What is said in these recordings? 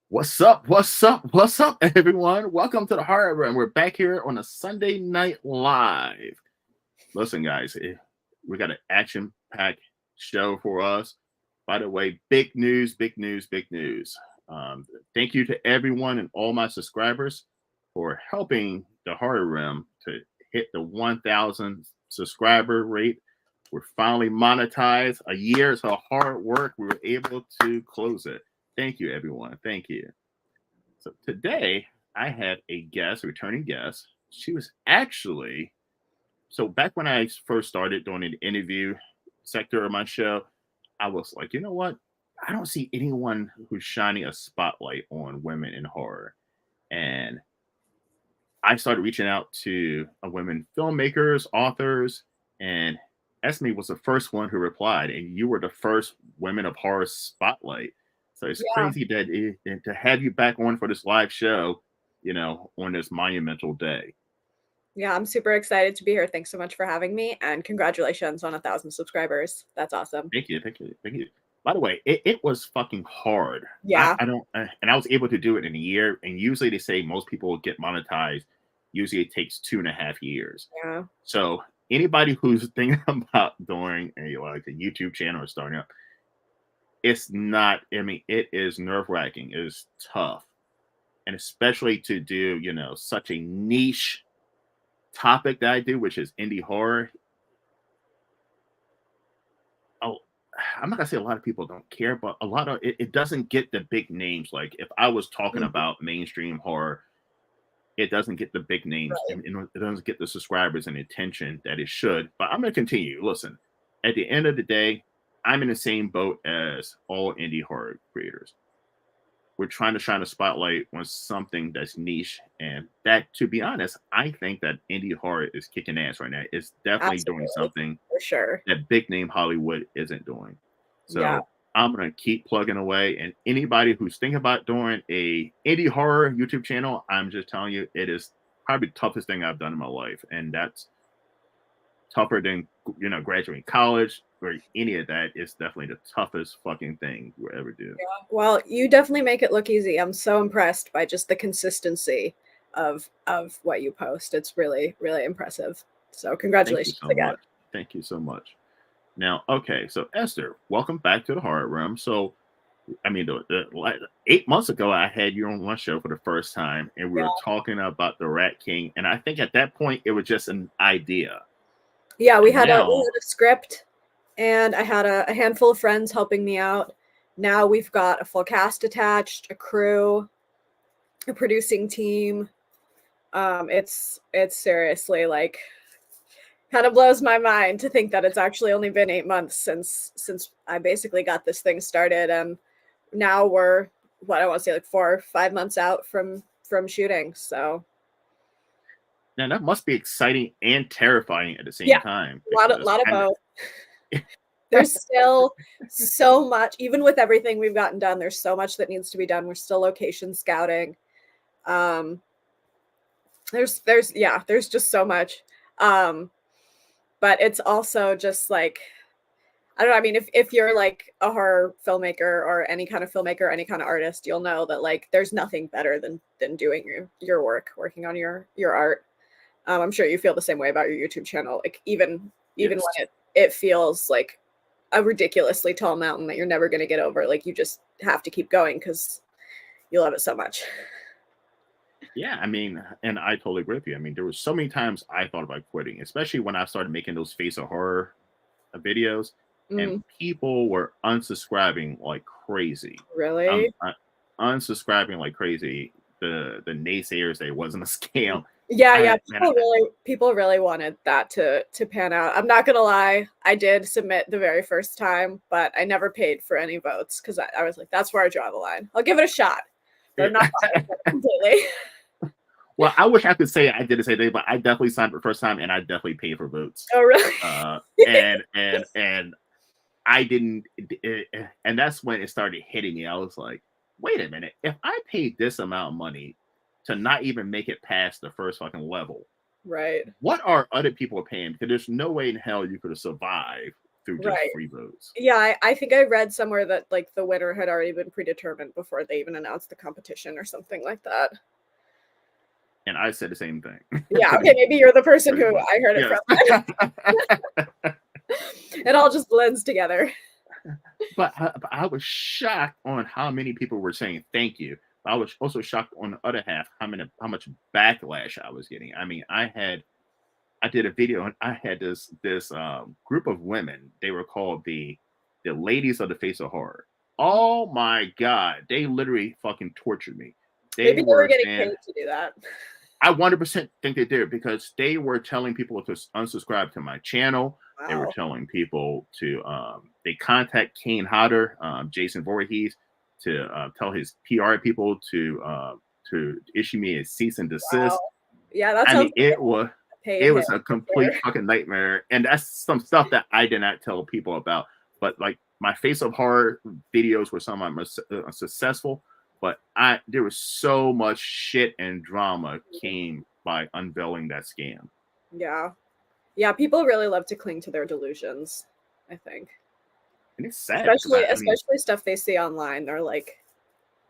What's up? What's up? What's up, everyone? Welcome to the Horror Room. We're back here on a Sunday night live. Listen, guys, we got an action-packed show for us. By the way, big news, big news, big news. Thank you to everyone and all my subscribers for helping the Horror Room to hit the 1,000 subscriber rate. We're finally monetized. A year's of hard work. We were able to close it. Thank you, everyone. Thank you. So today I had a guest, a returning guest. She was actually, so back when I first started doing an interview sector of my show, I was like, you know what? I don't see anyone who's shining a spotlight on women in horror. And I started reaching out to women filmmakers, authors, and Esme was the first one who replied, and you were the first Women of Horror spotlight. So it's Yeah. crazy that to have you back on for this live show, on this monumental day. Yeah, I'm super excited to be here. Thanks so much for having me, and congratulations on 1,000 subscribers. That's awesome. Thank you, thank you, thank you. By the way, it was fucking hard. Yeah. I don't, and I was able to do it in a year. And usually they say most people get monetized. Usually it takes 2.5 years. Yeah. So anybody who's thinking about doing a YouTube channel or starting up, it's not. I mean, it is nerve wracking. It is tough, and especially to do such a niche topic that I do, which is indie horror. Oh, I'm not gonna say a lot of people don't care, but a lot of it doesn't get the big names. Like if I was talking Mhm. about mainstream horror, it doesn't get the big names Right. and it doesn't get the subscribers and attention that it should. But I'm gonna continue. Listen, at the end of the day, I'm in the same boat as all indie horror creators. We're trying to shine a spotlight on something that's niche, and that, to be honest, I think that indie horror is kicking ass right now. It's definitely doing Absolutely. something For sure. that big name Hollywood isn't doing. Yeah. So I'm gonna keep plugging away. And anybody who's thinking about doing a indie horror YouTube channel, I'm just telling you, it is probably the toughest thing I've done in my life, and that's tougher than graduating college or any of that. It's definitely the toughest fucking thing we'll ever do. Well, you definitely make it look easy. I'm so impressed by just the consistency of what you post. It's really, really impressive. So Thank you congratulations so again. much. Thank you so much. Now, okay, so Esther, welcome back to the Horror Room. So I mean, like 8 months ago, I had you on one show for the first time, and we Yeah. were talking about the Rat King. And I think at that point, it was just an idea. Yeah, we And had a now, script, and I had a handful of friends helping me out. Now we've got a full cast attached, a crew, a producing team. It's seriously like kind of blows my mind to think that it's actually only been 8 months since I basically got this thing started, and now we're what I want to say like 4 or 5 months out from shooting. So now that must be exciting and terrifying at the same yeah, time a lot of because lot of kind of, both. There's still so much, even with everything we've gotten done. There's so much that needs to be done. We're still location scouting. Um, there's just so much. Um, but it's also just like I don't know. I mean, if you're like a horror filmmaker or any kind of filmmaker, any kind of artist, you'll know that like there's nothing better than doing your work, working on your art. I'm sure you feel the same way about your YouTube channel. Like even yes. when it feels like a ridiculously tall mountain that you're never going to get over, like you just have to keep going because you love it so much. Yeah, I mean, and I totally agree with you. I mean, there were so many times I thought about quitting, especially when I started making those face of horror videos, and Mm, people were unsubscribing like crazy. really? Unsubscribing like crazy. The naysayers that it wasn't a scam. Yeah, yeah. I man, People really wanted that to pan out. I'm not gonna lie, I did submit the very first time, but I never paid for any votes because I was like, that's where I draw the line. I'll give it a shot, but I'm not buying it completely. well, I wish I could say I did the same thing, but I definitely signed for the first time, and I definitely paid for votes. Oh, really? And I didn't, and that's when it started hitting me. I was like, wait a minute, if I paid this amount of money to not even make it past the first fucking level, Right. what are other people paying? Because there's no way in hell you could have survived through just Right. free votes. Yeah, I think I read somewhere that like the winner had already been predetermined before they even announced the competition or something like that. And I said the same thing. Yeah, okay, maybe you're the person pretty who much. I heard it Yes. from. It all just blends together. But I was shocked on how many people were saying thank you. I was also shocked on the other half how much backlash I was getting. I mean, I did a video and I had this group of women. They were called the ladies of the face of horror. Oh my god, they literally fucking tortured me. They Maybe they were were getting saying paid to do that. I 100% think they did because they were telling people to unsubscribe to my channel. They were Wow. telling people to they contact Kane Hodder, Jason Voorhees, to tell his PR people to issue me a cease and Wow. desist. Yeah, that I sounds mean, like a paid it hit was a for complete sure. fucking nightmare, and that's some stuff that I did not tell people about. But like my face of horror videos were some of my most successful, but I there was so much shit and drama came by unveiling that scam. Yeah. Yeah, people really love to cling to their delusions, I think. And it's sad because Especially I mean, especially stuff they see online. They're like,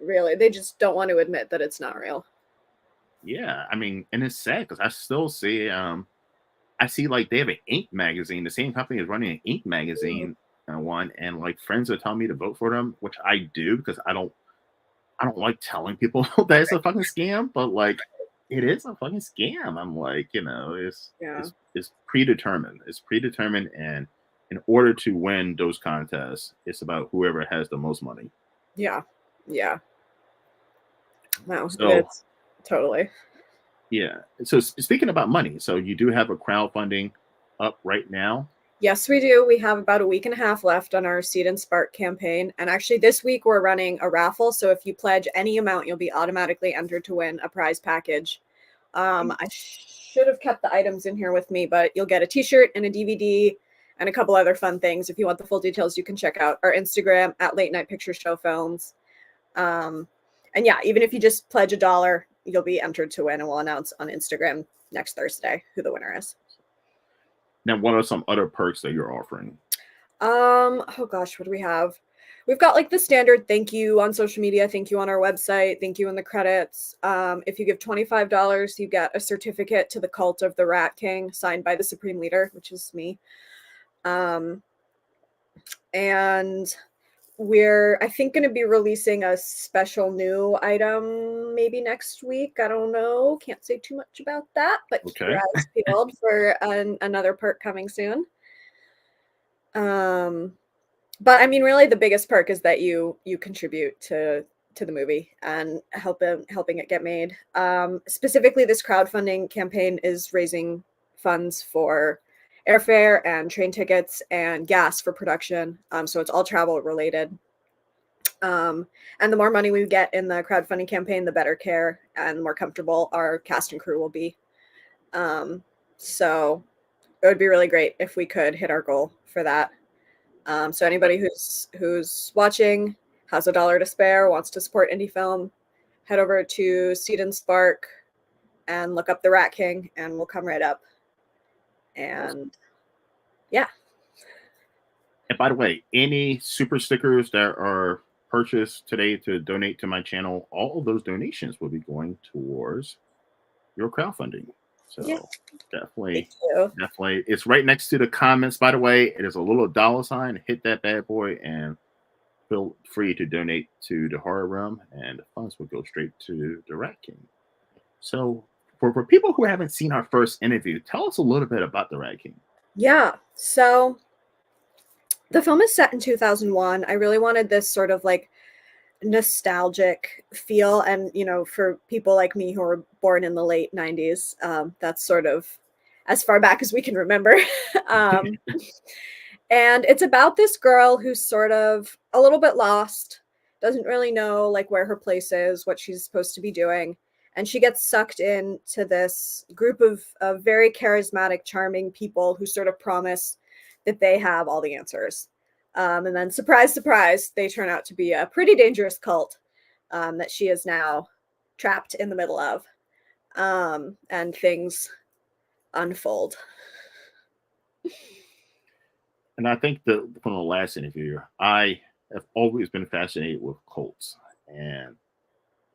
really, they just don't want to admit that it's not real. yeah, I mean, and it's sad because I still see I see like they have an Ink magazine. The same company is running an Ink Mm, magazine one, and like friends are telling me to vote for them, which I do because I don't like telling people that it's a fucking scam, but like it is a fucking scam. I'm like, you know, yeah. it's predetermined. It's predetermined, and in order to win those contests, it's about whoever has the most money. Yeah. Yeah. No, So it's totally. yeah. So speaking about money, so you do have a crowdfunding up right now. Yes, we do. We have about a week and a half left on our Seed and Spark campaign. And actually, this week we're running a raffle. So if you pledge any amount, you'll be automatically entered to win a prize package. I should have kept the items in here with me, but you'll get a t shirt and a DVD and a couple other fun things. If you want the full details, you can check out our Instagram at Late Night Picture Show Films. Um, and yeah, even if you just pledge $1, you'll be entered to win, and we'll announce on Instagram next Thursday who the winner is. Now, what are some other perks that you're offering? Oh gosh, what do we have? We've got like the standard thank you on social media, thank you on our website, thank you in the credits. If you give $25, you get a certificate to the Cult of the Rat King signed by the Supreme Leader, which is me. Um, and we're, I think, going to be releasing a special new item maybe next week. I don't know. Can't say too much about that, but keep your Okay. eyes peeled for another perk coming soon. But I mean, really, the biggest perk is that you contribute to the movie and helping it get made. Specifically, this crowdfunding campaign is raising funds for airfare and train tickets and gas for production. So it's all travel related. And the more money we get in the crowdfunding campaign, the better care and the more comfortable our cast and crew will be. So it would be really great if we could hit our goal for that. So anybody who's watching, has $1 to spare, wants to support indie film, head over to Seed and Spark and look up the Rat King, and we'll come right up. And yeah. And by the way, any super stickers that are purchased today to donate to my channel, all of those donations will be going towards your crowdfunding. Yeah. So Thank definitely, you. definitely, it's right next to the comments. By the way, it is a little dollar sign. Hit that bad boy and feel free to donate to the horror realm, and the funds will go straight to the Rat King. So for people who haven't seen our first interview, tell us a little bit about the Rat King. Yeah. So the film is set in 2001. I really wanted this sort of like nostalgic feel, and for people like me who were born in the late 90s, that's sort of as far back as we can remember. um, and it's about this girl who's sort of a little bit lost, doesn't really know like where her place is, what she's supposed to be doing, and she gets sucked into this group of very charismatic, charming people who sort of promise that they have all the answers. And then, surprise, surprise, they turn out to be a pretty dangerous cult that she is now trapped in the middle of. And things unfold. And I think the from the last interview, I have always been fascinated with cults and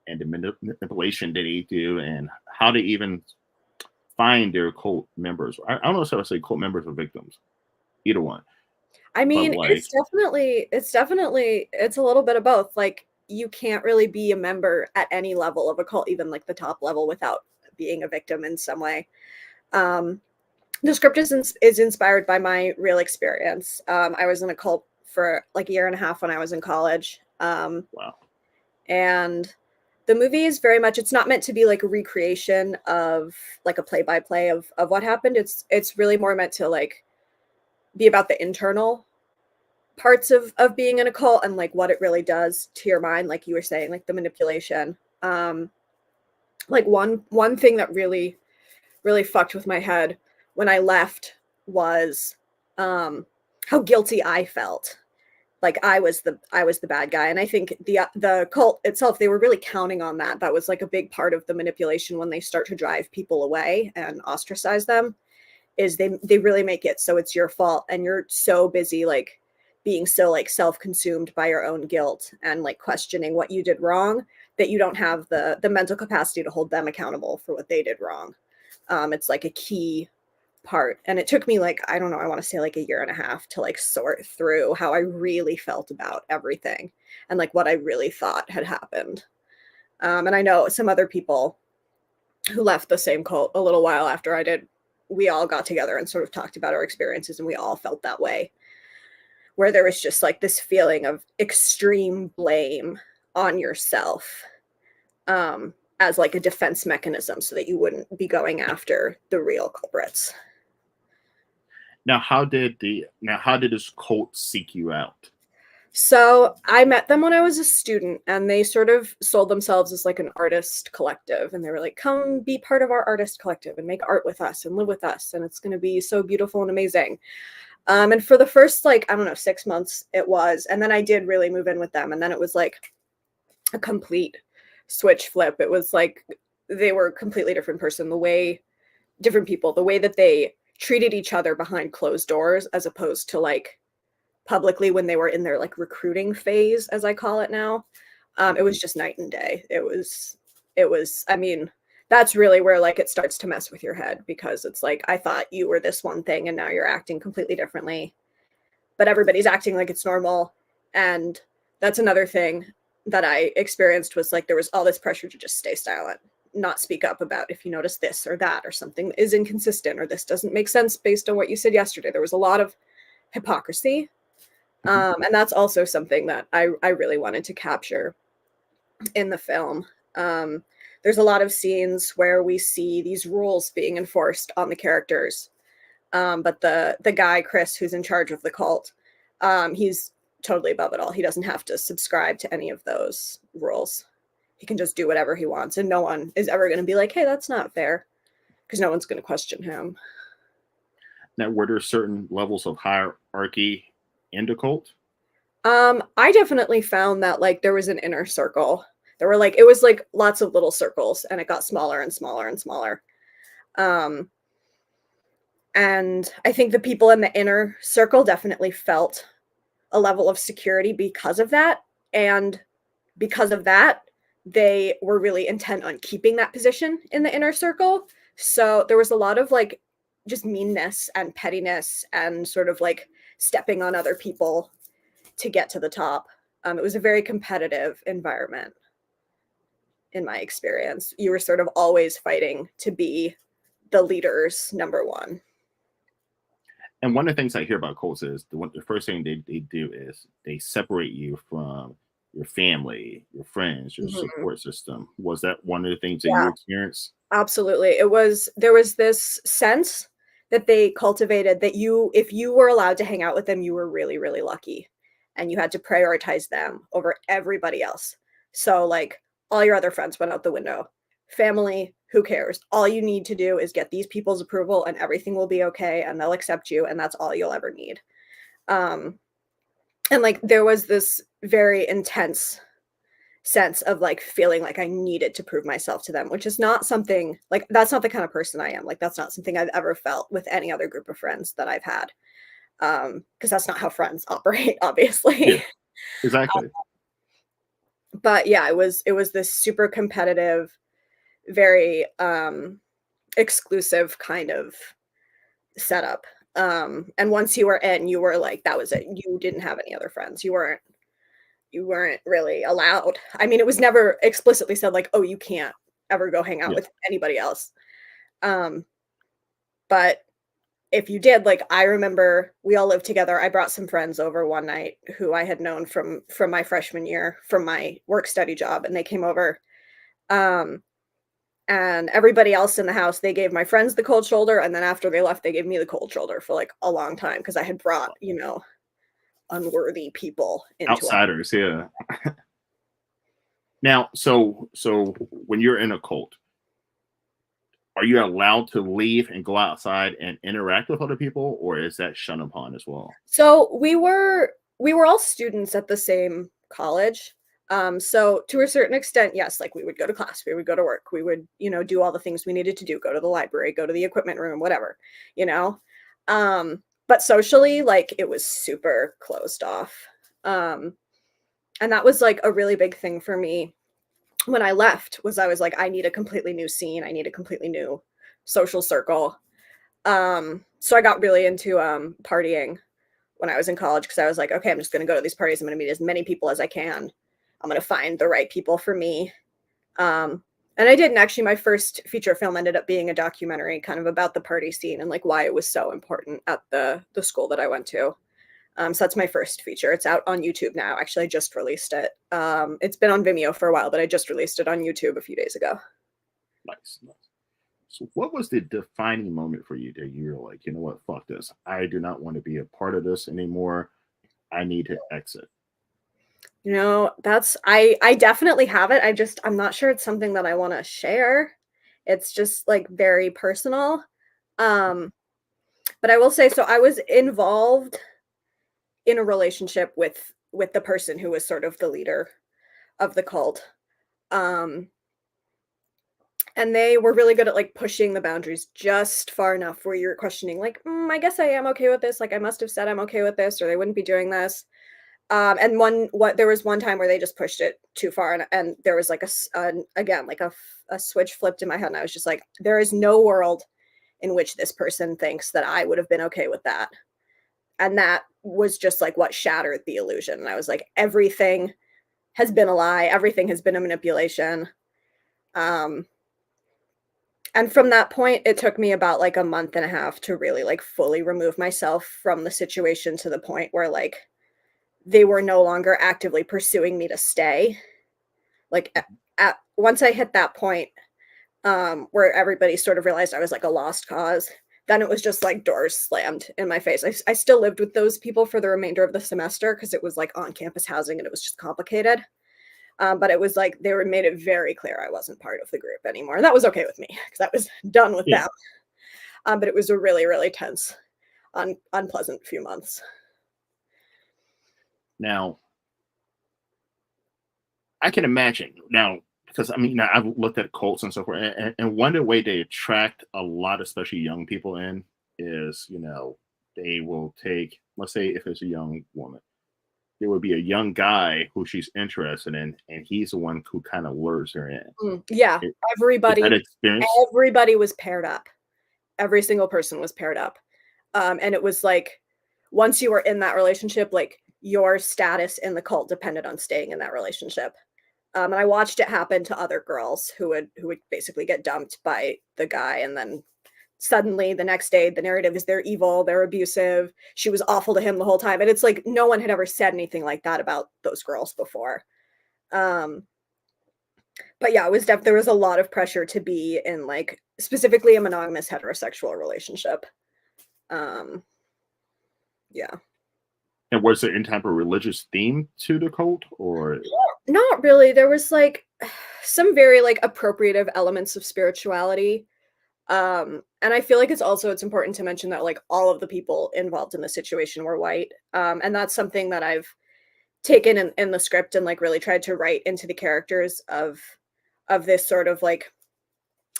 the manipulation that they do and how they even find their cult members. I don't know if I say cult members or victims, either one. I But mean, like, it's a little bit of both. Like you can't really be a member at any level of a cult, even like the top level, without being a victim in some way. Um, the script is inspired by my real experience. I was in a cult for like a year and a half when I was in college. wow. And the movie is very much, it's not meant to be like a recreation of like a play-by-play of what happened. It's really more meant to like be about the internal parts of being in a cult and like what it really does to your mind, like you were saying, like the manipulation. Like one thing that really fucked with my head when I left was how guilty I felt. Like I was the bad guy, and I think the cult itself, they were really counting on that. That was like a big part of the manipulation when they start to drive people away and ostracize them. Is they really make it so it's your fault, and you're so busy like being so like self-consumed by your own guilt and like questioning what you did wrong, that you don't have the mental capacity to hold them accountable for what they did wrong. It's like a key part, and it took me like, I don't know, I want to say like a year and a half to like sort through how I really felt about everything and like what I really thought had happened. And I know some other people who left the same cult a little while after I did. We all got together and sort of talked about our experiences, and we all felt that way, where there was just like this feeling of extreme blame on yourself, as like a defense mechanism so that you wouldn't be going after the real culprits. How did this cult seek you out? So I met them when I was a student, and they sort of sold themselves as like an artist collective. And they were like, come be part of our artist collective and make art with us and live with us. And it's going to be so beautiful and amazing. And for the first, like, I don't know, 6 months it was. And then I did really move in with them. And then it was like a complete switch flip. It was like they were a completely different person, different people, the way that they treated each other behind closed doors, as opposed to like publicly when they were in their like recruiting phase, as I call it now. It was just night and day. I mean, that's really where like it starts to mess with your head, because it's like, I thought you were this one thing and now you're acting completely differently, but everybody's acting like it's normal. And that's another thing that I experienced, was like there was all this pressure to just stay silent, not speak up about if you notice this or that, or something is inconsistent, or this doesn't make sense based on what you said yesterday. There was a lot of hypocrisy. Mhm. And that's also something that I really wanted to capture in the film. Um, there's a lot of scenes where we see these rules being enforced on the characters. But the guy, Chris, who's in charge of the cult, he's totally above it all. He doesn't have to subscribe to any of those rules. He can just do whatever he wants, and no one is ever going to be like, hey, that's not fair, because no one's going to question him. Now, were there certain levels of hierarchy in the cult? I definitely found that like there was an inner circle. There were like, it was like lots of little circles, and it got smaller and smaller and smaller. Um, and I think the people in the inner circle definitely felt a level of security because of that. And because of that, they were really intent on keeping that position in the inner circle. So there was a lot of like just meanness and pettiness and sort of like stepping on other people to get to the top. It was a very competitive environment in my experience. You were sort of always fighting to be the leader's number one. And one of the things I hear about cults is the first thing they do is they separate you from your family, your friends, your Mhm. support system. Was that one of the things that Yeah, you experienced? absolutely. There was this sense that they cultivated that if you were allowed to hang out with them, you were really, really lucky. And you had to prioritize them over everybody else. So like all your other friends went out the window. Family, who cares? All you need to do is get these people's approval and everything will be okay, and they'll accept you, and that's all you'll ever need. Um, and like there was this very intense sense of like feeling like I needed to prove myself to them, which is not something like, that's not the kind of person I am. Like that's not something I've ever felt with any other group of friends that I've had. because that's not how friends operate, Yeah, obviously. exactly. But yeah, it was this super competitive, very exclusive kind of setup. And once you were in, you were like, that was it. You didn't have any other friends. You weren't really allowed. I mean, it was never explicitly said like, oh, you can't ever go hang out Yeah, with anybody else. Um, but if you did, like, I remember we all lived together. I brought some friends over one night who I had known from my freshman year from my work study job, and they came over. Um, and everybody else in the house, they gave my friends the cold shoulder, and then after they left, they gave me the cold shoulder for like a long time because I had brought, unworthy people into our. outsiders. Yeah. Now, so when you're in a cult, are you allowed to leave and go outside and interact with other people, or is that shunned upon as well? So we were all students at the same college. So to a certain extent, yes, like we would go to class, we would go to work, we would, do all the things we needed to do, go to the library, go to the equipment room, whatever, you know. But socially, like it was super closed off. Um, and that was like a really big thing for me when I left was I was like, I need a completely new scene, I need a completely new social circle. So I got really into partying when I was in college because I was like, okay, I'm just going to go to these parties. I'm going to meet as many people as I can. I'm going to find the right people for me. Um, and I did. And actually, my first feature film ended up being a documentary kind of about the party scene and like why it was so important at the school that I went to. So that's my first feature. It's out on YouTube now. Actually, I just released it. It's been on Vimeo for a while, but I just released it on YouTube a few days ago. Nice, nice. So, what was the defining moment for you that you were like, you know what, fuck this. I do not want to be a part of this anymore. I need to exit. That's I definitely have it. I'm not sure it's something that I want to share. It's just like very personal. Um, but I will say so I was involved in a relationship with the person who was sort of the leader of the cult. Um, and they were really good at like pushing the boundaries just far enough where you're questioning like, I guess I am okay with this. Like I must have said I'm okay with this or they wouldn't be doing this. And there was one time where they just pushed it too far, and there was like again like a switch flipped in my head, and I was just like, there is no world in which this person thinks that I would have been okay with that, and that was just like what shattered the illusion. And I was like, everything has been a lie, everything has been a manipulation. Um, and from that point, it took me about like a month and a half to really like fully remove myself from the situation to the point where like they were no longer actively pursuing me to stay. Like once I hit that point, where everybody sort of realized I was like a lost cause, then it was just like doors slammed in my face. I still lived with those people for the remainder of the semester because it was like on campus housing and it was just complicated. But it was like they were made it very clear I wasn't part of the group anymore, and that was okay with me because I was done with Yeah. them. But it was a really, really tense, unpleasant few months. Now, I can imagine now because I mean, now I've looked at cults and so forth, and one of the way they attract a lot, especially young people, in is they will take, let's say, if it's a young woman, there would be a young guy who she's interested in, and he's the one who kind of lures her in. Yeah, Is that everybody, experience? everybody was paired up. Every single person was paired up. And it was like once you were in that relationship, like your status in the cult depended on staying in that relationship. And I watched it happen to other girls who would basically get dumped by the guy, and then suddenly the next day the narrative is they're evil, they're abusive, she was awful to him the whole time, and it's like no one had ever said anything like that about those girls before. Um, but yeah, there was a lot of pressure to be in like specifically a monogamous heterosexual relationship. Um, yeah. And was there any type of religious theme to the cult, or Not really. There was like some very like appropriative elements of spirituality. And I feel like it's important to mention that like all of the people involved in the situation were white. And that's something that I've taken in the script and like really tried to write into the characters of this sort of like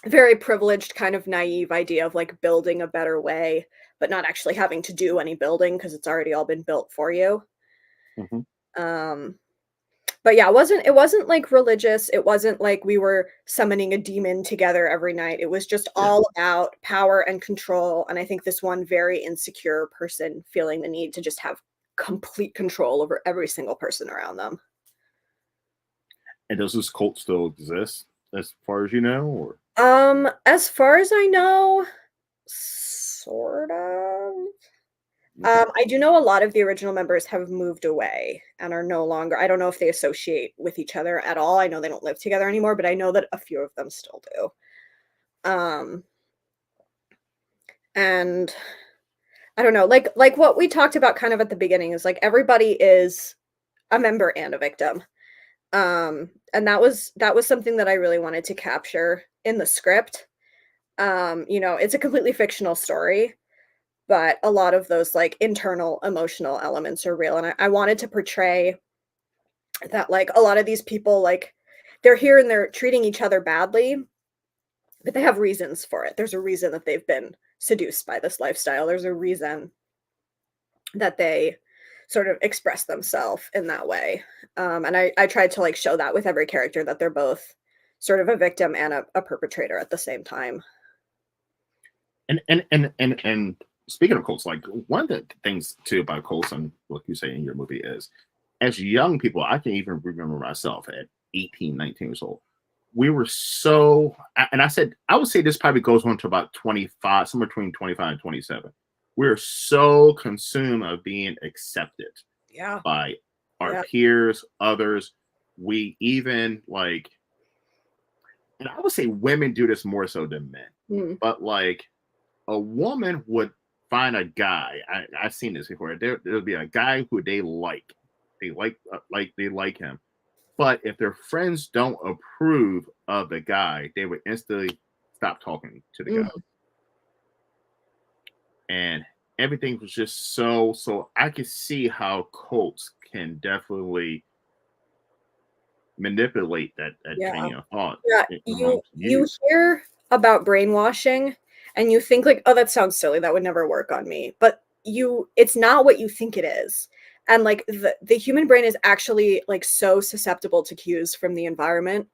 very privileged kind of naive idea of like building a better way but not actually having to do any building because it's already all been built for you. Hmm. Um, but yeah, it wasn't like religious. It wasn't like we were summoning a demon together every night. It was just Yeah. all about power and control. And I think this one very insecure person feeling the need to just have complete control over every single person around them. And does this cult still exist, as far as you know, or? As far as I know, sort of. Okay. I do know a lot of the original members have moved away and are no longer. I don't know if they associate with each other at all. I know they don't live together anymore, but I know that a few of them still do. Um, and I don't know, like what we talked about kind of at the beginning is like everybody is a member and a victim. And that was something that I really wanted to capture in the script. It's a completely fictional story, but a lot of those like internal emotional elements are real. And I wanted to portray that like a lot of these people, like they're here and they're treating each other badly, but they have reasons for it. There's a reason that they've been seduced by this lifestyle. There's a reason that they sort of express themselves in that way. And I tried to like show that with every character that they're both sort of a victim and a perpetrator at the same time. And speaking of cults, like one of the things too about cults, and what you say in your movie is, as young people, I can even remember myself at 18, 19 years old. We were so, and I said, I would say this probably goes on to about 25, somewhere between 25 and 27. We're so consumed of being accepted Yeah. by our Yeah. peers, others. We even like, and I would say women do this more so than men, Mm. but like a woman would find a guy. I've seen this before. There'll be a guy who they like. They like him. But if their friends don't approve of the guy, they would instantly stop talking to the guy. Mm. And everything was just so I could see how cults can definitely manipulate that Yeah. train of thought Yeah, you amongst you youth. hear about brainwashing and you think like, "Oh, that sounds silly, that would never work on me." But it's not what you think it is. And like the human brain is actually like so susceptible to cues from the environment.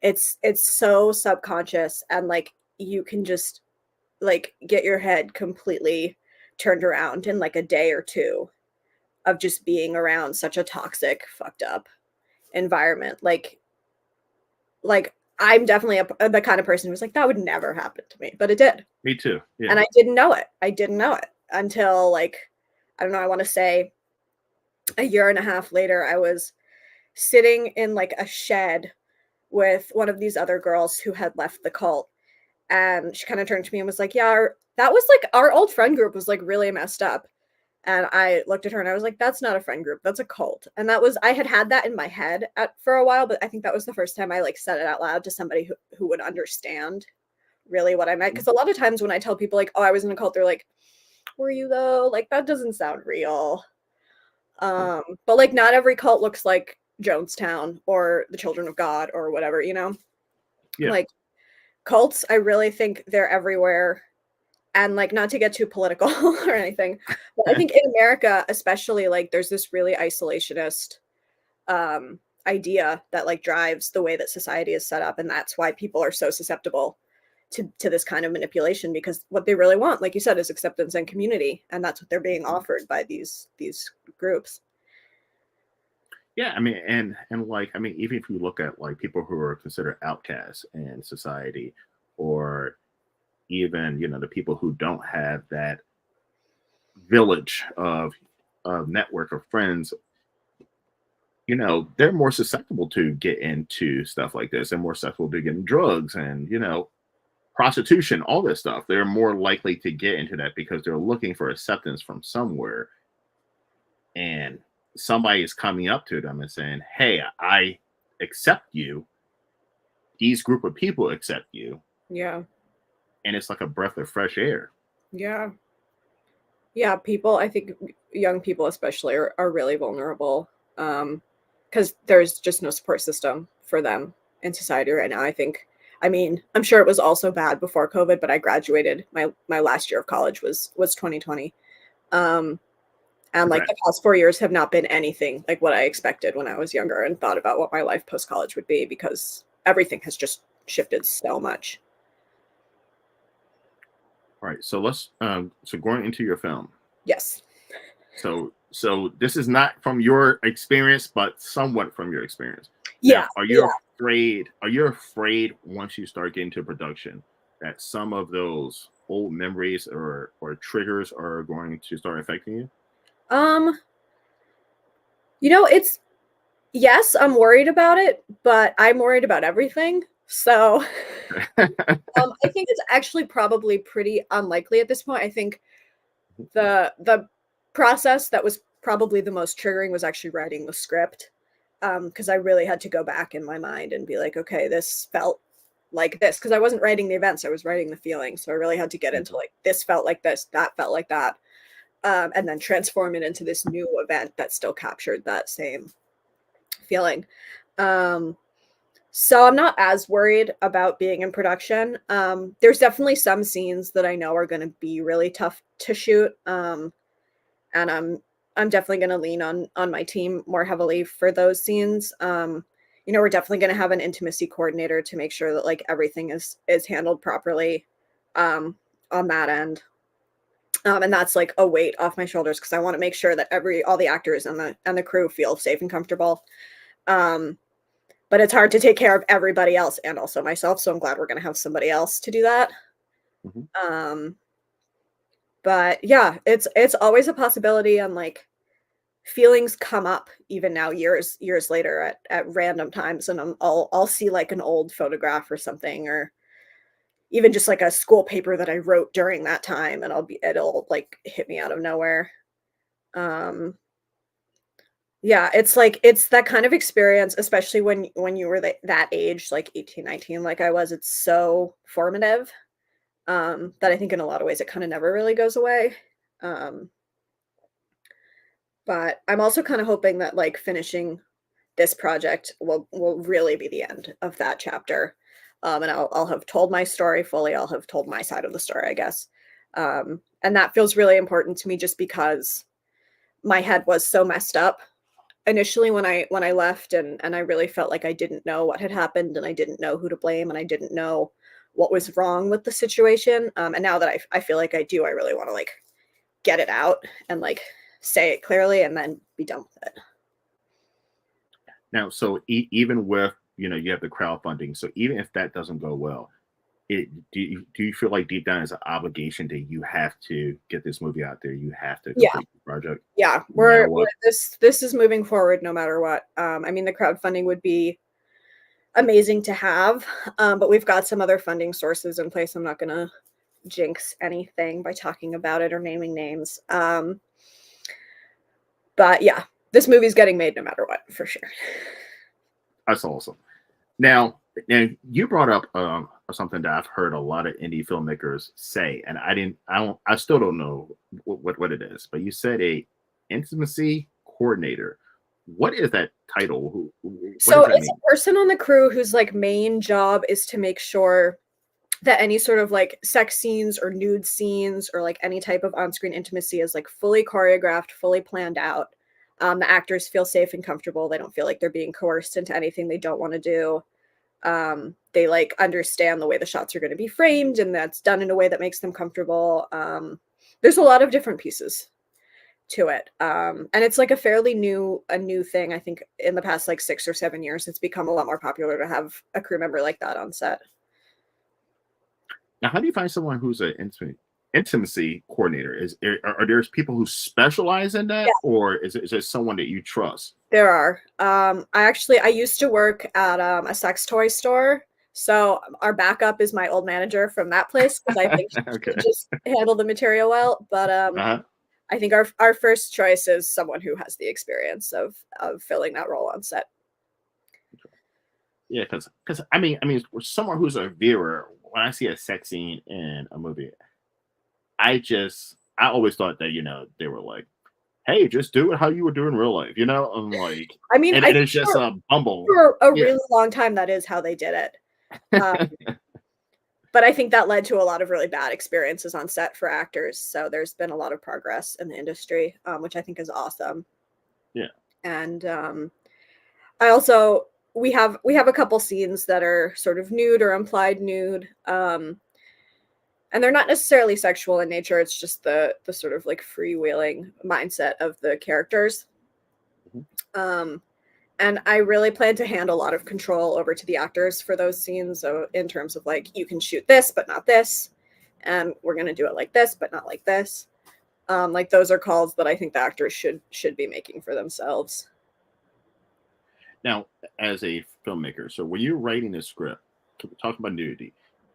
It's so subconscious and like you can just like get your head completely turned around in like a day or two of just being around such a toxic, fucked up environment. Like, I'm definitely the kind of person who's like, "That would never happen to me," but it did, Me too. and Yeah. I didn't know it. I didn't know it until, like, I don't know, I wanna say a year and a half later, I was sitting in, like, a shed with one of these other girls who had left the cult, and she kinda turned to me and was like, "Yeah, that was, like our old friend group was, like, really messed up." And I looked at her and I was like, "That's not a friend group, that's a cult." And I had that in my head for a while, but I think that was the first time I like said it out loud to somebody who would understand really what I meant. Because a lot of times when I tell people like, "Oh, I was in a cult," they're like, "Were you though? Like that doesn't sound real." But like not every cult looks like Jonestown or the Children of God or whatever, you know? Yeah. Like cults, I really think they're everywhere. And like not to get too political or anything, but I think in America, especially, like there's this really isolationist idea that like drives the way that society is set up, and that's why people are so susceptible to this kind of manipulation because what they really want, like you said, is acceptance and community, and that's what they're being offered by these groups. Yeah, I mean, and like, I mean, even if you look at like people who are considered outcasts in society, or even the people who don't have that village of network of friends, they're more susceptible to get into stuff like this. They're more susceptible to getting drugs and prostitution, all this stuff. They're more likely to get into that because they're looking for acceptance from somewhere, and somebody is coming up to them and saying, "Hey, I accept you. These group of people accept you," Yeah. and it's like a breath of fresh air. Yeah. Yeah, people, I think young people especially are really vulnerable. Because there's just no support system for them in society right now. I think I mean, I'm sure it was also bad before COVID, but I graduated. My last year of college was 2020. Um, and like Okay. the past 4 years have not been anything like what I expected when I was younger and thought about what my life post college would be, because everything has just shifted so much. All right. So let's so going into your film. Yes. So this is not from your experience, but somewhat from your experience. Yeah. Now, are you Yeah. afraid? Are you afraid once you start getting to production that some of those old memories or triggers are going to start affecting you? Um, it's yes, I'm worried about it, but I'm worried about everything. So, I think it's actually probably pretty unlikely at this point. I think the process that was probably the most triggering was actually writing the script, because I really had to go back in my mind and be like, okay, this felt like this, because I wasn't writing the events, I was writing the feelings. So I really had to get into like, this felt like this, that felt like that, and then transform it into this new event that still captured that same feeling. Um, so I'm not as worried about being in production. There's definitely some scenes that I know are going to be really tough to shoot, and I'm definitely going to lean on my team more heavily for those scenes. We're definitely going to have an intimacy coordinator to make sure that like everything is handled properly, on that end. And that's like a weight off my shoulders, because I want to make sure that all the actors and the crew feel safe and comfortable. Um, but it's hard to take care of everybody else and also myself. So I'm glad we're going to have somebody else to do that. Mhm. Um, but yeah, it's always a possibility, and like feelings come up even now years later at random times, and I'll see like an old photograph or something, or even just like a school paper that I wrote during that time, and it'll like hit me out of nowhere. Um, Yeah, it's like it's that kind of experience, especially when you were that age, like 18, 19, like I was. It's so formative, that I think in a lot of ways it kind of never really goes away. Um, but I'm also kind of hoping that like finishing this project will really be the end of that chapter. And I'll have told my story fully. I'll have told my side of the story, I guess. And that feels really important to me, just because my head was so messed up initially when I left, and I really felt like I didn't know what had happened, and I didn't know who to blame, and I didn't know what was wrong with the situation. And now that I feel like I do, I really want to like get it out and like say it clearly and then be done with it. Now, so even with you have the crowdfunding, so even if that doesn't go well, do you feel like deep down is an obligation that you have to get this movie out there? You have to Yeah. complete the project, Yeah, no matter we're what. this is moving forward no matter what. I mean, the crowdfunding would be amazing to have, but we've got some other funding sources in place. I'm not gonna jinx anything by talking about it or naming names. But yeah, this movie's getting made no matter what, for sure. That's awesome. Now you brought up something that I've heard a lot of indie filmmakers say, and I still don't know what it is. But you said a intimacy coordinator. What is that title? What So does that it's mean? a person on the crew whose like main job is to make sure that any sort of like sex scenes or nude scenes or like any type of on-screen intimacy is like fully choreographed, fully planned out. The actors feel safe and comfortable. They don't feel like they're being coerced into anything they don't want to do. They like understand the way the shots are going to be framed, and that's done in a way that makes them comfortable. There's a lot of different pieces to it. And it's like a new thing. I think in the past like 6 or 7 years, it's become a lot more popular to have a crew member like that on set. Now, how do you find someone who's an intimacy coordinator? Are there people who specialize in Yeah, that, or is it someone that you trust? there are. I used to work at a sex toy store. So our backup is my old manager from that place, because I think she Okay. just handled the material well. But Uh-huh. I think our first choice is someone who has the experience of filling that role on set. Yeah, because I mean, for someone who's a viewer, when I see a sex scene in a movie, I always thought that they were like, "Hey, just do it how you would do in real life," I'm like, I mean, and I it's think just a bumble. for a Yeah. really long time that is how they did it. Um, but I think that led to a lot of really bad experiences on set for actors. So there's been a lot of progress in the industry, which I think is awesome. Yeah. And I also we have a couple scenes that are sort of nude or implied nude. And they're not necessarily sexual in nature. It's just the sort of like freewheeling mindset of the characters. Mhm. And I really plan to hand a lot of control over to the actors for those scenes. So in terms of like, you can shoot this, but not this. And we're going to do it like this, but not like this. Like those are calls that I think the actors should be making for themselves. Now, as a filmmaker, so when you're writing a script, talk about nudity.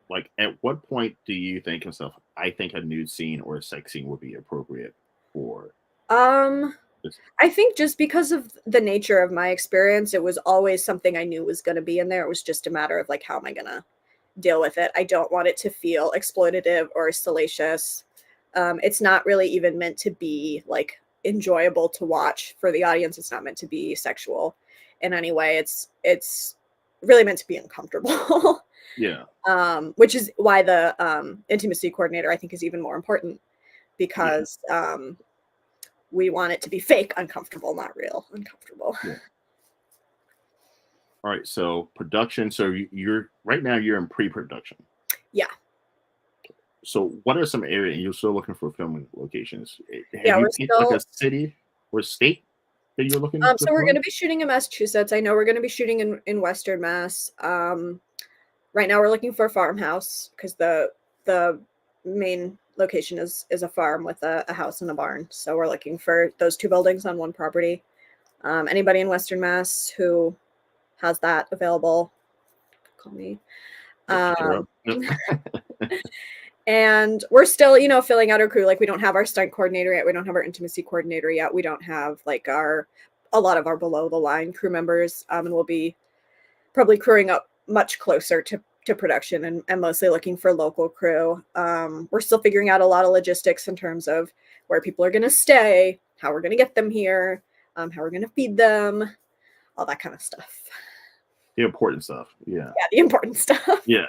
Like, at what point do you think of yourself, I think a nude scene or a sex scene would be appropriate for Um, this? I think just because of the nature of my experience, it was always something I knew was going to be in there. It was just a matter of like, how am I going to deal with it? I don't want it to feel exploitative or salacious. It's not really even meant to be like enjoyable to watch for the audience. It's not meant to be sexual in any way. It's really meant to be uncomfortable. Yeah. Which is why the intimacy coordinator I think is even more important Yeah. because we want it to be fake uncomfortable, not real uncomfortable. Yeah. All right. So production. So you're right now you're in pre-production. Yeah. So what are some areas you're still looking for filming locations? Have Yeah, you we're picked like a still city or state that you're looking to so we're film? gonna be shooting in Massachusetts. I know we're gonna be shooting in Western Mass. Right now we're looking for a farmhouse because the main location is a farm with a house and a barn. So we're looking for those two buildings on one property. Anybody in Western Mass who has that available, call me. Hit her Um, up. Yep. and we're still, filling out our crew. Like we don't have our stunt coordinator yet. We don't have our intimacy coordinator yet. We don't have like a lot of our below the line crew members. And we'll be probably crewing up much closer to production and mostly looking for local crew. We're still figuring out a lot of logistics in terms of where people are going to stay, how we're going to get them here, how we're going to feed them, all that kind of stuff. The important stuff. Yeah. Yeah, the important stuff. Yeah.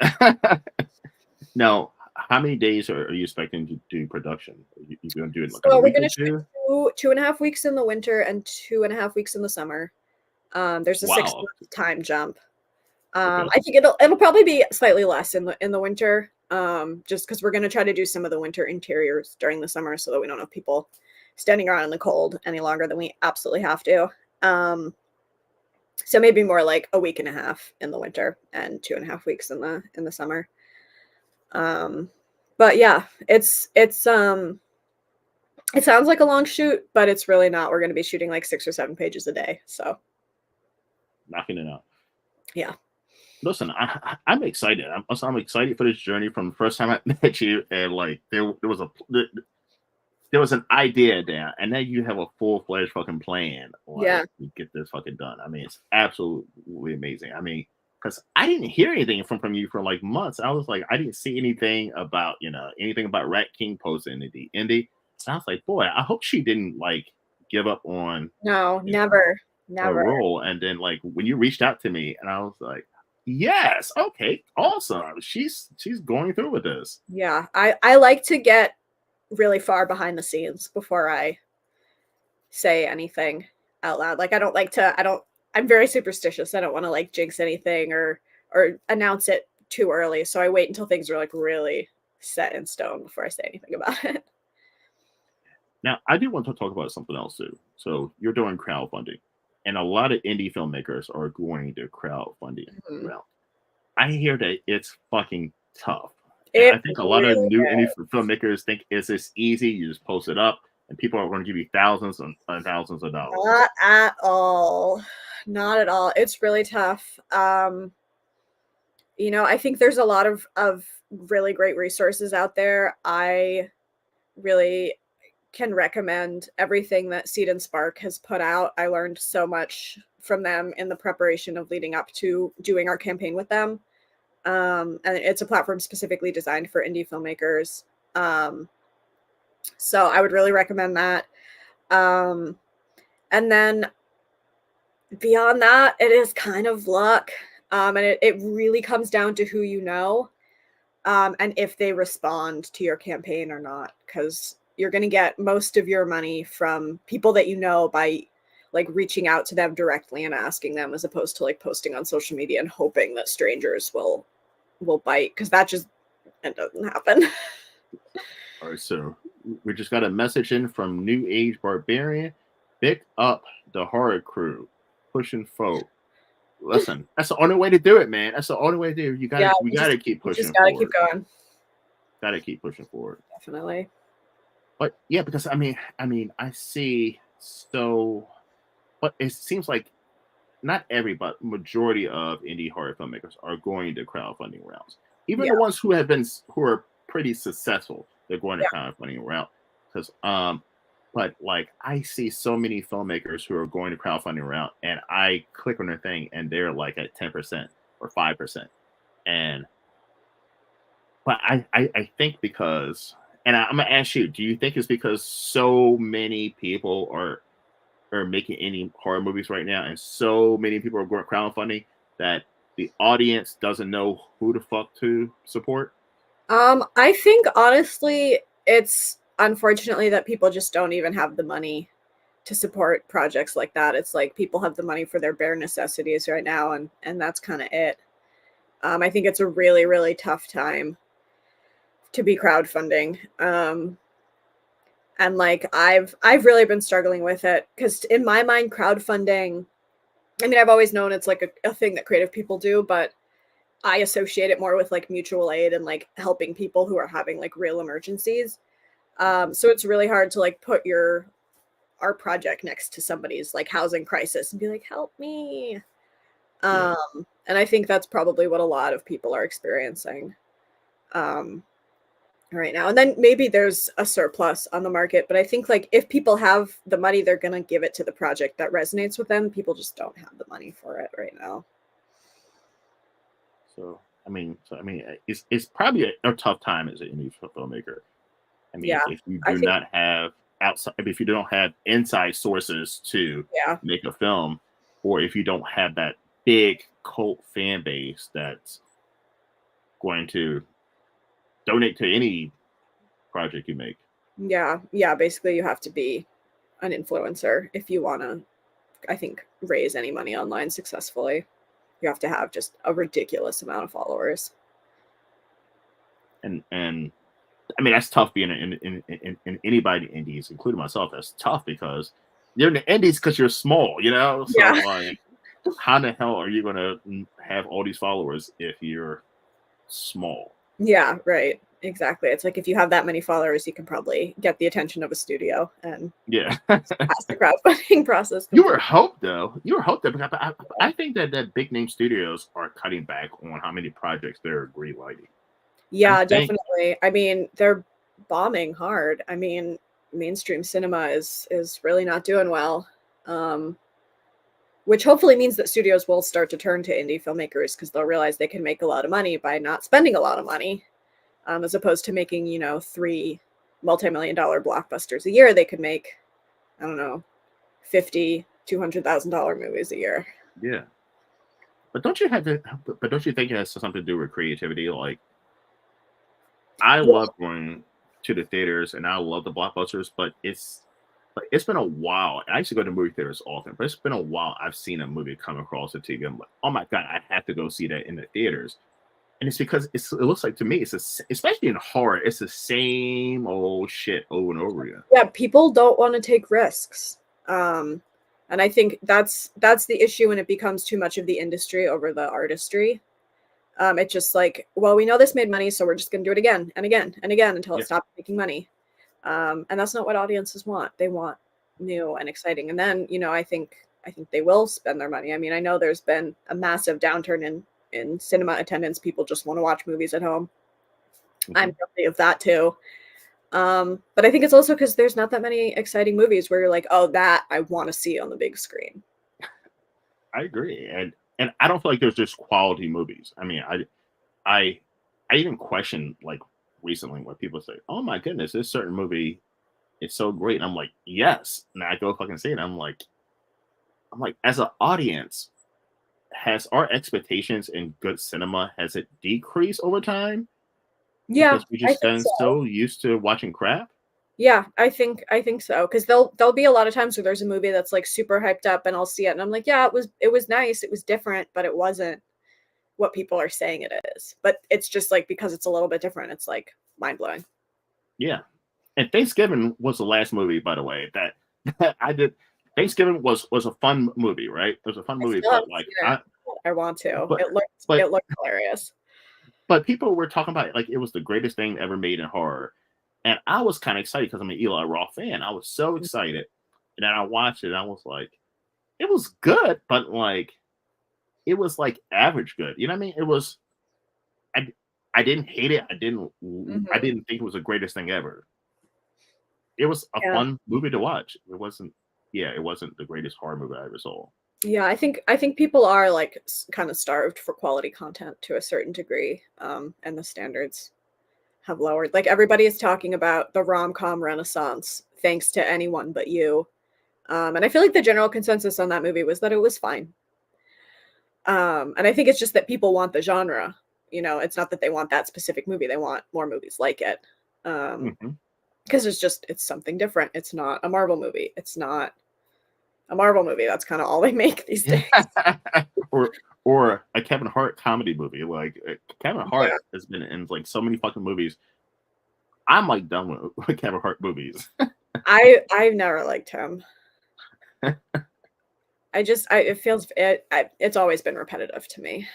Now, how many days are you expecting to do production? You going to do it like in a So we're week going or to shoot two? 2.5 weeks in the winter and 2.5 weeks in the summer. There's a six Wow. month time jump. Okay. I think it'll probably be slightly less in the winter, just because we're going to try to do some of the winter interiors during the summer so that we don't have people standing around in the cold any longer than we absolutely have to. So maybe more like a week and a half in the winter and 2.5 weeks in the summer. But yeah, it sounds like a long shoot, but it's really not. We're going to be shooting like 6 or 7 pages a day. So Knocking it out. yeah. Listen, I'm excited. I'm excited for this journey from the first time I met you, and like there was an idea there, and then you have a full fledged fucking plan, like Yeah. to get this fucking done. I mean, it's absolutely amazing. I mean, because I didn't hear anything from you for like months. I was like, I didn't see anything about anything about Rat King posting in the indie. So I was like, boy, I hope she didn't like give up on No, you know never. her Never. role. And then like when you reached out to me, and I was like, yes, okay, awesome. She's going through with this. Yeah. I like to get really far behind the scenes before I say anything out loud. Like I'm very superstitious. I don't want to like jinx anything or announce it too early. So I wait until things are like really set in stone before I say anything about it. Now, I do want to talk about something else too. So you're doing crowdfunding, and a lot of indie filmmakers are going the crowdfunding Mhm. route. I hear that it's fucking tough, and I It think a lot of really new indie filmmakers think it's this easy. You just post it up, and people are going to give you thousands and thousands of dollars. not at all. Not at all. It's really tough. I think there's a lot of really great resources out there. I really can recommend everything that Seed and Spark has put out. I learned so much from them in the preparation of leading up to doing our campaign with them. And it's a platform specifically designed for indie filmmakers. So I would really recommend that. And then beyond that, it is kind of luck. And it really comes down to who you know, and if they respond to your campaign or not, because you're going to get most of your money from people that you know by like reaching out to them directly and asking them, as opposed to like posting on social media and hoping that strangers will bite, because it doesn't happen. All right, so we just got a message in from New Age Barbarian. Pick up the horror crew, pushing forward. Listen, that's the only way to do it, man. That's the only way to do it. Yeah, We gotta keep you just pushing got to keep forward. going. Gotta keep pushing forward. Definitely. But yeah, because I see so, but it seems like not every, but majority of indie horror filmmakers are going to crowdfunding routes. Even Yeah. the ones who are pretty successful, they're going to Yeah. crowdfunding route. Because but like I see so many filmmakers who are going to crowdfunding route, and I click on their thing, and they're like at 10% or 5%, and but I think because, and I'm gonna ask you, do you think it's because so many people are making any horror movies right now, and so many people are going crowdfunding that the audience doesn't know who the fuck to support? I think honestly, it's unfortunately that people just don't even have the money to support projects like that. It's like people have the money for their bare necessities right now, and that's kind of it. I think it's a really, really tough time to be crowdfunding. And like I've really been struggling with it, because in my mind, crowdfunding, I mean, I've always known it's like a thing that creative people do, but I associate it more with like mutual aid and like helping people who are having like real emergencies. So it's really hard to like put our project next to somebody's like housing crisis and be like, help me. Yeah. And I think that's probably what a lot of people are experiencing um, right now. And then maybe there's a surplus on the market, but I think like if people have the money, they're gonna give it to the project that resonates with them. People just don't have the money for it right now. So it's probably a tough time as an indie filmmaker. I mean, Yeah, if you I do think, not have outside, if you don't have inside sources to yeah, make a film, or if you don't have that big cult fan base that's going to donate to any project you make. yeah. Basically, you have to be an influencer if you want to, I think, raise any money online successfully. You have to have just a ridiculous amount of followers. And I mean that's tough being in anybody indies, including myself. That's tough because you're in the indies because you're small, you know. So Yeah. like, how the hell are you gonna have all these followers if you're small? Yeah, right. Exactly. It's like if you have that many followers, you can probably get the attention of a studio and Yeah. pass the crowdfunding process You were completely. hope though. You were hope though because I think that big name studios are cutting back on how many projects they're greenlighting. I Yeah, think definitely. I mean, they're bombing hard. I mean, mainstream cinema is really not doing well. Um, which hopefully means that studios will start to turn to indie filmmakers, because they'll realize they can make a lot of money by not spending a lot of money, as opposed to making, three multi-million dollar blockbusters a year. They could make, I don't know, 50, $200,000 movies a year. yeah. But don't you have to? But don't you think it has something to do with creativity? Like I Yeah. love going to the theaters and I love the blockbusters, but it's been a while. I used to go to movie theaters often, but it's been a while I've seen a movie come across the TV. I'm like, oh my god, I have to go see that in the theaters. And it's because it looks like to me, especially in horror, it's the same old shit over and over again. Yeah, people don't want to take risks. Um, and I think that's the issue when it becomes too much of the industry over the artistry. It's just like, well, we know this made money, so we're just going to do it again and again and again until it Yeah, stops making money. And that's not what audiences want. They want new and exciting. And then, I think they will spend their money. I mean, I know there's been a massive downturn in cinema attendance. People just want to watch movies at home. I'm mhm. guilty of that too. But I think it's also because there's not that many exciting movies where you're like, oh, that I want to see on the big screen. I agree, and I don't feel like there's just quality movies. I mean, I I even question like recently when people say, "Oh my goodness, this certain movie is so great," and I'm like, "Yes," and I go fucking see it. I'm like, as an audience, has our expectations in good cinema has it decreased over time Yeah, because we I just think gotten so. so used to watching crap? Yeah, I think so. Because there'll be a lot of times where there's a movie that's, like, super hyped up, and I'll see it, and I'm like, "Yeah, it was nice, it was different, but it wasn't what people are saying it is." But it's just, like, because it's a little bit different, it's, like, mind-blowing. Yeah. And Thanksgiving was the last movie, by the way, that, that I did. Thanksgiving was a fun movie, right? It was a fun I movie, still but haven't like seen it. I want to. but but It looked hilarious. but people were talking about it like it was the greatest thing ever made in horror, and I was kind of excited because I'm an Eli Roth fan. I was so Mhm. excited, and then I watched it. And I was like, it was good, but like it was like average good. You know what I mean? It was. I I didn't hate it. I Mhm. didn't think it was the greatest thing ever. It was a Yeah. fun movie to watch. It wasn't. Yeah, it wasn't the greatest horror movie I ever saw. Yeah, I think people are, like, kind of starved for quality content to a certain degree, and the standards have lowered. Like, everybody is talking about the rom-com renaissance, thanks to Anyone But You. And I feel like the general consensus on that movie was that it was fine. And I think it's just that people want the genre. It's not that they want that specific movie, they want more movies like it. Mhm. Because it's something different. It's not a Marvel movie. It's not a Marvel movie. That's kind of all they make these days. or or a Kevin Hart comedy movie. Like Kevin Hart Yeah. has been in like so many fucking movies. I'm like done with Kevin Hart movies. I've never liked him. It feels it's always been repetitive to me.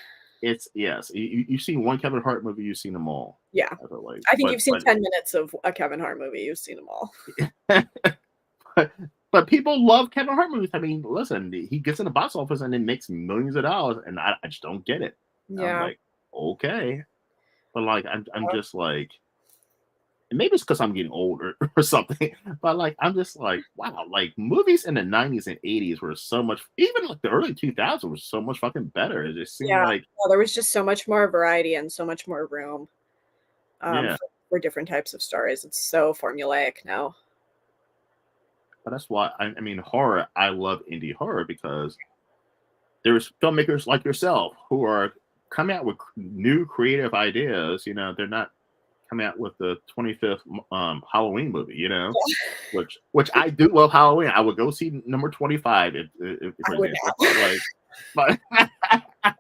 It's yes, you've seen one Kevin Hart movie, you've seen them all. Yeah. I feel like, I think you've seen 10 minutes of a Kevin Hart movie, you've seen them all. but people love Kevin Hart movies. I mean, listen, he gets in the box office and it makes millions of dollars, and I just don't get it. I'm Yeah. like, okay, but like I'm just like maybe it's because I'm getting older or something, but like I'm just like, wow, like movies in the 90s and 80s were so much, even like the early 2000s were so much fucking better. It just seemed Yeah. like, Well, there was just so much more variety and so much more room, yeah, for different types of stories. It's so formulaic now. but that's why I mean, horror, I love indie horror because there's filmmakers like yourself who are coming out with new creative ideas. You know, they're not coming out with the 25th Halloween movie, you know, which I do love Halloween. I would go see number 25 I for would example, not. but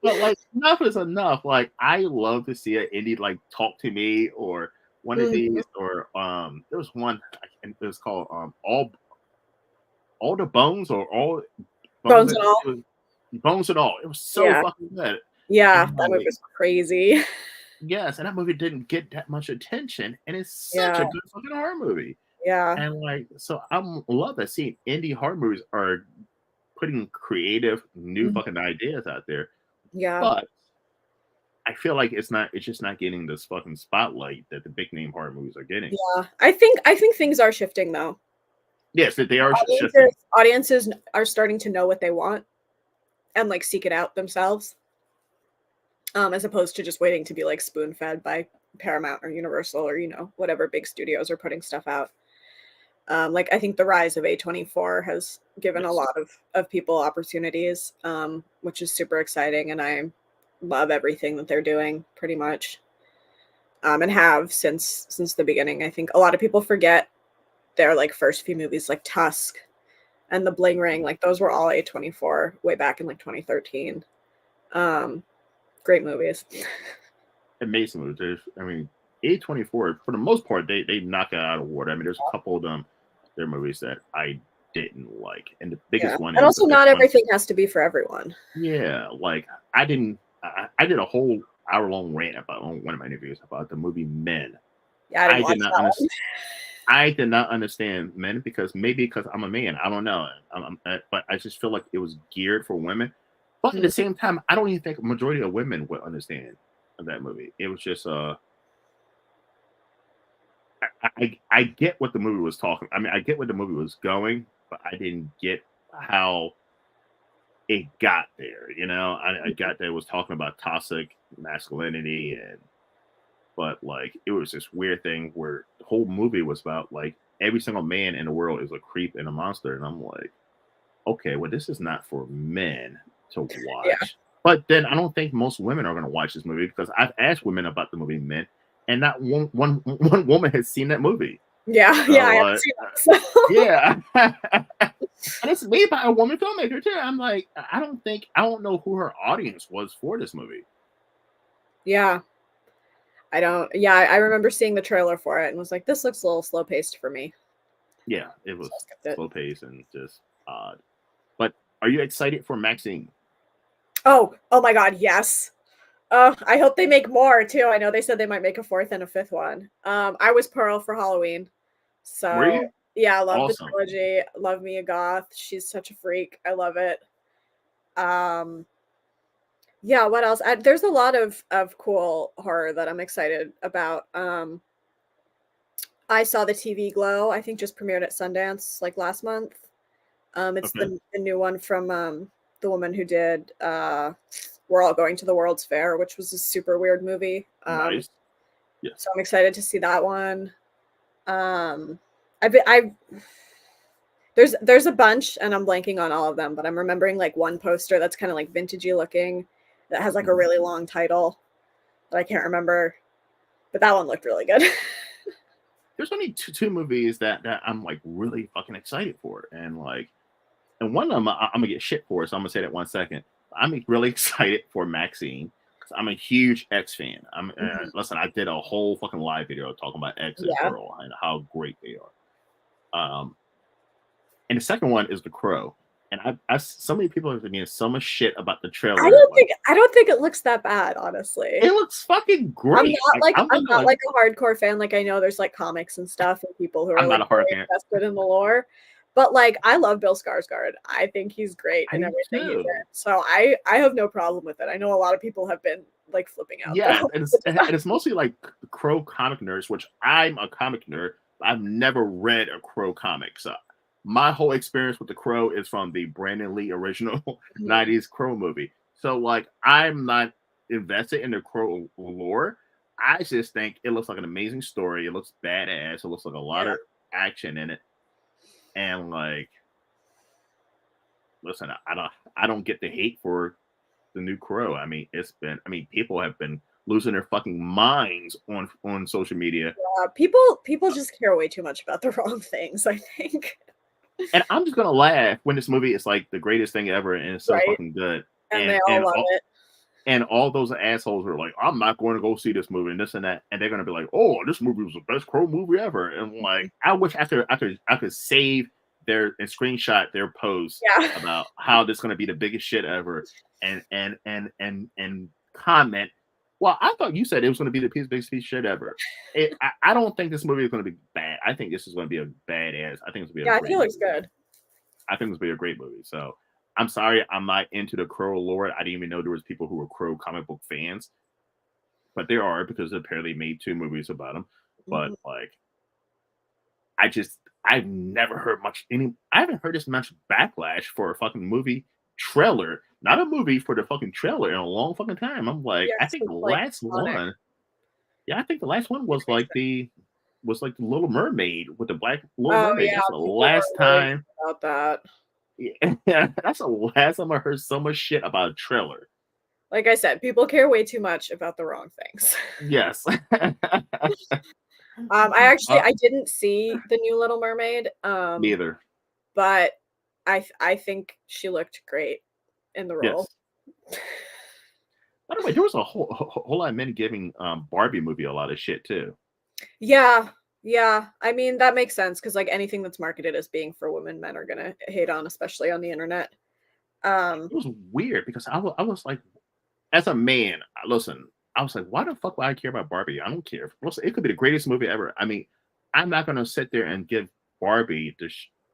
but like enough is enough. Like I love to see an indie like Talk to Me or one of Mhm. these or there was one it was called all the bones or all bones Bones and and All? it was bones and all. It was so Yeah. fucking good. Yeah, And that movie like was crazy. yes, and that movie didn't get that much attention, and it's such Yeah, a good fucking horror movie. yeah, And like, so I'm love that seeing indie horror movies are putting creative new mhm, fucking ideas out there. yeah, But I feel like it's just not getting this fucking spotlight that the big name horror movies are getting. yeah. I think things are shifting, though. Yes, that they are shifting. Audiences are starting to know what they want and, like, seek it out themselves, as opposed to just waiting to be, like, spoon-fed by Paramount or Universal or, whatever big studios are putting stuff out. Like, I think the rise of A24 has given a Yes. lot of people opportunities, which is super exciting, and I love everything that they're doing pretty much, and have since the beginning. I think a lot of people forget their, like, first few movies, like Tusk and The Bling Ring, like, those were all A24 way back in, like, 2013. Um, Great movies. Amazing movies. I mean, A24 for the most part they knock it out of the water. I mean, there's a couple of their movies that I didn't like, and the Yeah, biggest one and is the also big not one. everything has to be for everyone. Yeah, like I didn't. I did a whole hour-long rant about on one of my interviews about the movie Men. Yeah, I didn't I watch did not that understand. one. I did not understand men because maybe because I'm a man. I don't know. But I just feel like it was geared for women. But at the Mhm. same time, I don't even think a majority of women would understand that movie. It was just I get what the movie was talking. I mean, I get what the movie was going, but I didn't get how it got there. You know, I got that it was talking about toxic masculinity and but like it was this weird thing where the whole movie was about like every single man in the world is a creep and a monster, and I'm like, okay, well, this is not for men. to Yeah. watch. But then I don't think most women are going to watch this movie because I've asked women about the movie Men, and not one woman has seen that movie. Yeah. Yeah. I So haven't seen that. So yeah, and it's made by a woman filmmaker too. I'm like, I don't know who her audience was for this movie. yeah. I don't yeah, I remember seeing the trailer for it and was like, this looks a little slow paced for me. Yeah, it So I was skipped it. slow pace and just odd. But are you excited for Maxine? Oh my god, yes. I hope they make more too. I know they said they might make a fourth and a fifth one. I was Pearl for Halloween. Were So you yeah, I love the awesome? trilogy. Love Mia Goth. She's such a freak. I love it. Um, yeah, what else? There's a lot of cool horror that I'm excited about. I saw the TV Glow. I think just premiered at Sundance like last month. It's Okay, the new one from the woman who did We're All Going to the World's Fair, which was a super weird movie. nice. Yes. So I'm excited to see that one. I there's a bunch and I'm blanking on all of them, but I'm remembering like one poster that's kind of like vintagey looking that has like a Mhm. really long title that I can't remember, but that one looked really good. There's only two movies that I'm like really fucking excited for, and like, and one of them I'm gonna get shit for, so I'm gonna say that 1 second. I'm really excited for Maxine because I'm a huge X fan. Mhm. Listen, I did a whole fucking live video talking about X and Yeah. Pearl and how great they are. And the second one is The Crow. And so many people have been getting so much shit about the trailer. Like, I don't think it looks that bad, honestly. it looks fucking great. Like, I'm I'm looking not like like a hardcore fan. Like I know there's like comics and stuff and people who are I'm not like a hard really fan. invested in the lore. But like I love Bill Skarsgård. I think he's great I in do everything he's in. too. So I have no problem with it. I know a lot of people have been like flipping out Yeah, though. and it's mostly like Crow comic nerds, which I'm a comic nerd. I've never read a Crow comic, so my whole experience with the Crow is from the Brandon Lee original Mhm. '90s Crow movie. So like, I'm not invested in the Crow lore. I just think it looks like an amazing story. It looks badass. It looks like a lot Yeah. of action in it, and like, listen, I don't get the hate for the new Crow. I mean, people have been losing their fucking minds on social media, People just care way too much about the wrong things, I think. and I'm just gonna laugh when this movie is like the greatest thing ever and it's so Right? fucking good, And they all love it. and all those assholes are like, I'm not going to go see this movie and this and that, and they're gonna be like, oh, this movie was the best Crow movie ever, and I'm like, Mhm. I wish I could save their and screenshot their post Yeah. about how this is gonna be the biggest shit ever, and comment. Well, I thought you said it was going to be the biggest piece of shit ever. I don't think this movie is going to be bad. I think this is going to be a badass. I think it's going to be a Yeah, I great feel movie. it's good. I think it's going to be a great movie. So I'm sorry, I'm not into the Crow lore. I didn't even know there was people who were Crow comic book fans, but there are because apparently made two movies about them. But Mhm. like, I've never heard I haven't heard this much backlash for a fucking movie trailer, not a movie for the fucking trailer in a long fucking time. I'm like, Yeah, I 'cause think the it's like last iconic. one, yeah, I think the last one It was makes like sense. the Little Mermaid with the black Little Oh, Mermaid. yeah, That's the people last were really time. about that. Yeah, that's the last time I heard so much shit about a trailer. Like I said, people care way too much about the wrong things. Yes. I uh, I didn't see the new Little Mermaid, neither. but I think she looked great in the role. Yes. By the way, there was a whole lot of men giving Barbie movie a lot of shit too. Yeah, yeah. I mean, that makes sense because like anything that's marketed as being for women, men are gonna hate on, especially on the internet. Um, It was weird because I was like, as a man, listen, I was like, why the fuck would I care about Barbie? I don't care. Listen, it could be the greatest movie ever. I mean, I'm not gonna sit there and give Barbie the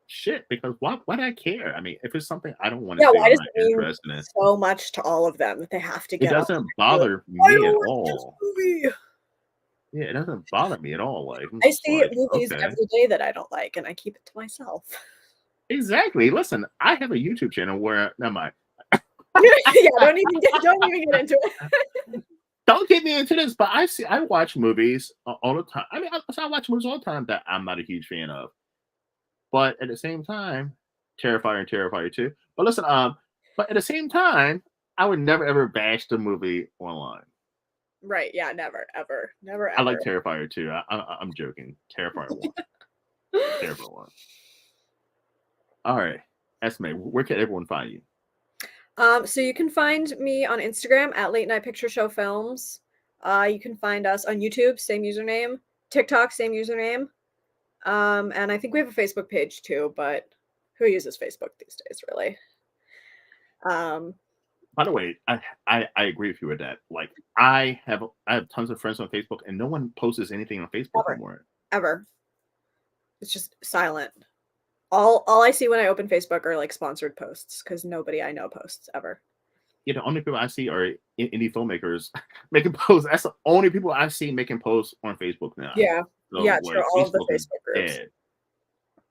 shit because why do I care? I mean, if it's something I don't want to yeah, see or why I'm does not it mean interested in, so much to all of them that they have to it get on doesn't and be like, bother "I me at don't like this all. movie." Yeah, it doesn't bother me at all. Like, I'm I just see like, movies okay. every day that I don't like, and I keep it to myself. Exactly. Listen, I have a YouTube channel where never mind. Yeah, don't even get into it. Don't get me into this, but I watch movies all the time. I mean, I watch movies all the time that I'm not a huge fan of. But at the same time, Terrifier and Terrifier 2. But listen, But at the same time, I would never ever bash the movie online. Right. Yeah. Never, ever. Never, I like ever. Terrifier too. I'm joking. Terrifier 1. Terrifier 1. All right. Esme, where can everyone find you? So you can find me on Instagram at Late Night Picture Show Films. You can find us on YouTube, same username. TikTok, same username. And I think we have a Facebook page too, but who uses Facebook these days, really? By the way, I agree with you with that. Like I have tons of friends on Facebook, and no one posts anything on Facebook Ever, anymore. ever. It's just silent. All I see when I open Facebook are like sponsored posts because nobody I know posts ever. Yeah, the only people I see are indie filmmakers making posts. That's the only people I see making posts on Facebook now. Yeah. So Yeah, true. like All of the Facebook is Facebook groups. dead.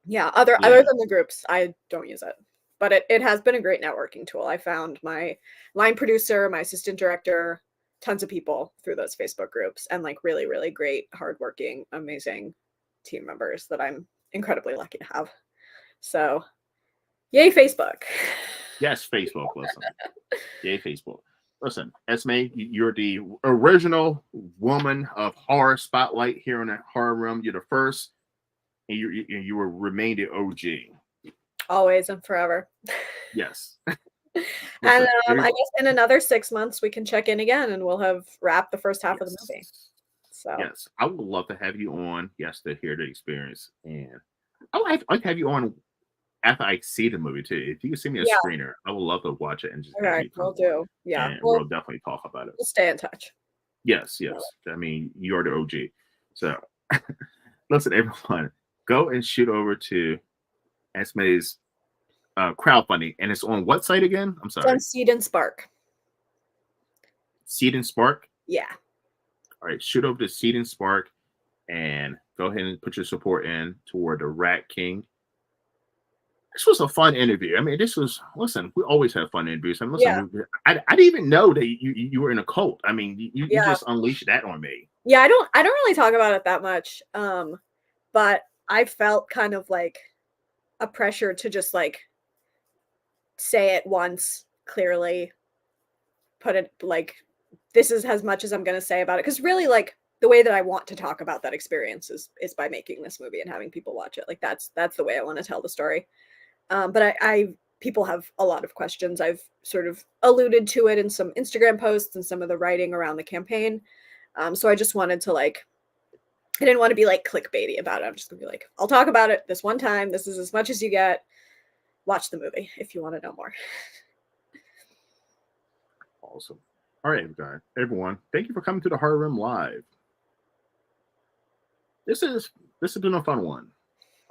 Yeah, other Yeah. than the groups, I don't use it. But it has been a great networking tool. I found my line producer, my assistant director, tons of people through those Facebook groups, and like really, really great, hardworking, amazing team members that I'm incredibly lucky to have. So, yay, Facebook. Yes, Facebook. Listen. Yay, Facebook. Listen, Esme, you're the original woman of horror spotlight here in the horror room. You're the first, and you will remain the OG. Always and forever. Yes. And Listen, I guess in another 6 months we can check in again and we'll have wrapped the first half of the movie. So yes, I would love to have you on. Yes, to hear the experience, and I'd like to have you on after I see the movie too. If you can send me a yeah, screener, I would love to watch it and just have okay, you come we'll on, do. Yeah, and we'll definitely talk about it. we'll stay in touch. Yes, yes. I mean, you're the OG. So, listen, everyone, go and shoot over to Esme's crowdfunding, and it's on what site again? I'm It's on sorry, Seed and Spark. Seed and Spark. Yeah. All right, shoot over to Seed and Spark, and go ahead and put your support in toward the Rat King. This was a fun interview. I mean, listen, we always have fun interviews. I mean, Yeah. listen, I didn't even know that you were in a cult. I mean, you Yeah. just unleashed that on me. Yeah, I don't really talk about it that much. But I felt kind of like a pressure to just like say it once clearly, put it like this is as much as I'm gonna say about it. Because really, like the way that I want to talk about that experience is by making this movie and having people watch it. Like that's the way I want to tell the story. But I people have a lot of questions. I've sort of alluded to it in some Instagram posts and some of the writing around the campaign. So I just wanted to like, I didn't want to be like clickbaity about it. I'm just gonna be like, I'll talk about it this one time. This is as much as you get. Watch the movie if you want to know more. Awesome. All right, guys, everyone, thank you for coming to the Horror Room Live. This has been a fun one.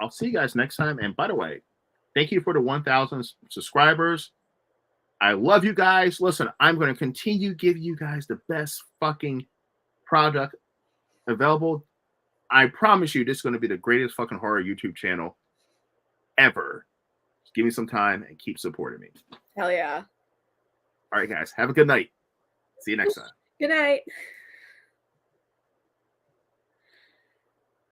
I'll see you guys next time. And by the way, thank you for the 1,000 subscribers. I love you guys. Listen, I'm going to continue giving you guys the best fucking product available. I promise you, this is going to be the greatest fucking horror YouTube channel ever. Just give me some time and keep supporting me. Hell yeah. All right, guys. Have a good night. See you next time. Good night.